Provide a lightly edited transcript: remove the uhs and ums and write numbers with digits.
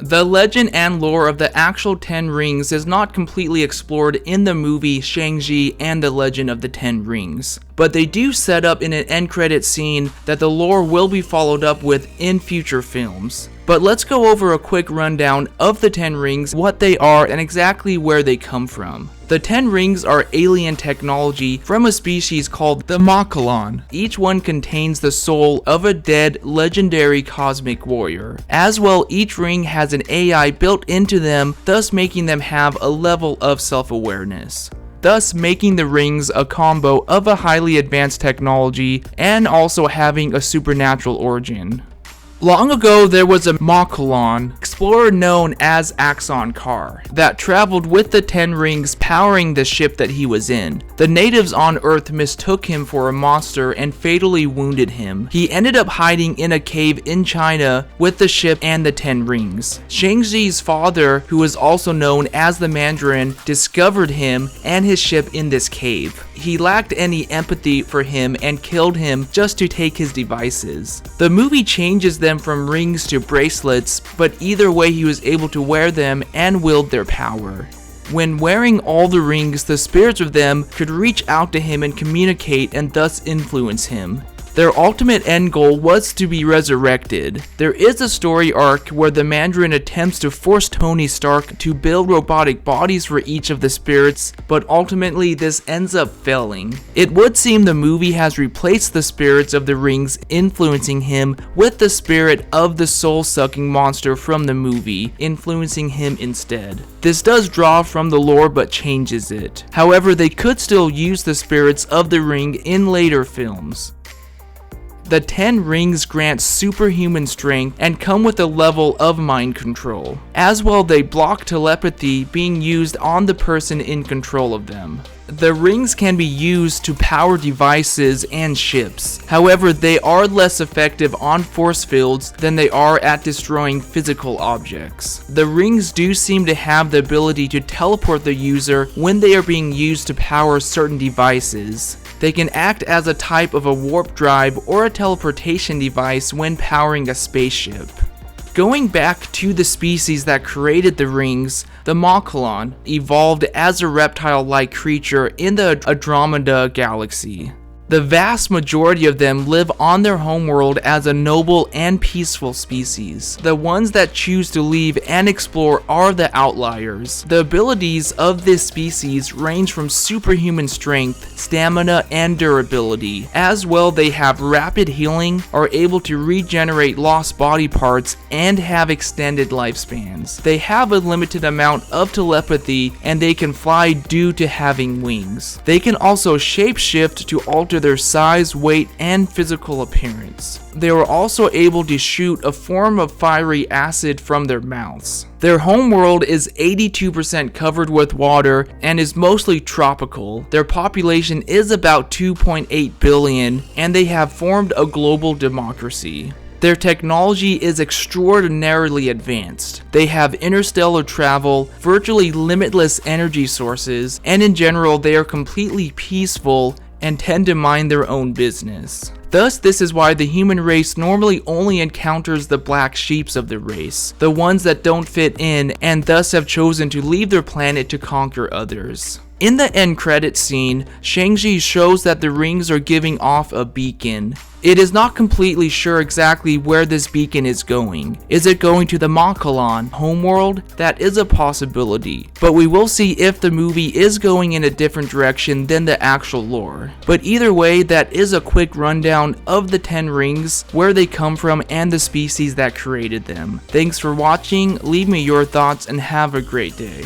The legend and lore of the actual 10 Rings is not completely explored in the movie Shang-Chi and the Legend of the 10 Rings, but they do set up in an end credit scene that the lore will be followed up with in future films. But let's go over a quick rundown of the 10 Rings, what they are, and exactly where they come from. The 10 Rings are alien technology from a species called the Makalon. Each one contains the soul of a dead, legendary cosmic warrior. As well, each ring has an AI built into them, thus making them have a level of self-awareness, thus making the rings a combo of a highly advanced technology and also having a supernatural origin. Long ago, there was a Makalon explorer known as Axon Carr that traveled with the 10 Rings powering the ship that he was in. The natives on Earth mistook him for a monster and fatally wounded him. He ended up hiding in a cave in China with the ship and the 10 Rings. Shang-Chi's father, who is also known as the Mandarin, discovered him and his ship in this cave. He lacked any empathy for him and killed him just to take his devices. The movie changes them from rings to bracelets, but either way he was able to wear them and wield their power. When wearing all the rings, the spirits of them could reach out to him and communicate and thus influence him. Their ultimate end goal was to be resurrected. There is a story arc where the Mandarin attempts to force Tony Stark to build robotic bodies for each of the spirits, but ultimately this ends up failing. It would seem the movie has replaced the spirits of the rings influencing him with the spirit of the soul-sucking monster from the movie, influencing him instead. This does draw from the lore but changes it. However, they could still use the spirits of the ring in later films. The 10 Rings grant superhuman strength and come with a level of mind control. As well, they block telepathy being used on the person in control of them. The rings can be used to power devices and ships. However, they are less effective on force fields than they are at destroying physical objects. The rings do seem to have the ability to teleport the user when they are being used to power certain devices. They can act as a type of a warp drive or a teleportation device when powering a spaceship. Going back to the species that created the rings, the Makalon evolved as a reptile-like creature in the Andromeda galaxy. The vast majority of them live on their homeworld as a noble and peaceful species. The ones that choose to leave and explore are the outliers. The abilities of this species range from superhuman strength, stamina, and durability. As well, they have rapid healing, are able to regenerate lost body parts, and have extended lifespans. They have a limited amount of telepathy, and they can fly due to having wings. They can also shapeshift to alter their size, weight, and physical appearance. They were also able to shoot a form of fiery acid from their mouths. Their homeworld is 82% covered with water and is mostly tropical. Their population is about 2.8 billion, and they have formed a global democracy. Their technology is extraordinarily advanced. They have interstellar travel, virtually limitless energy sources, and in general they are completely peaceful and tend to mind their own business. Thus, this is why the human race normally only encounters the black sheeps of the race, the ones that don't fit in and thus have chosen to leave their planet to conquer others. In the end credits scene, Shang-Chi shows that the rings are giving off a beacon. It is not completely sure exactly where this beacon is going. Is it going to the Makalon homeworld? That is a possibility, but we will see if the movie is going in a different direction than the actual lore. But either way, that is a quick rundown of the 10 rings, where they come from, and the species that created them. Thanks for watching, leave me your thoughts, and have a great day.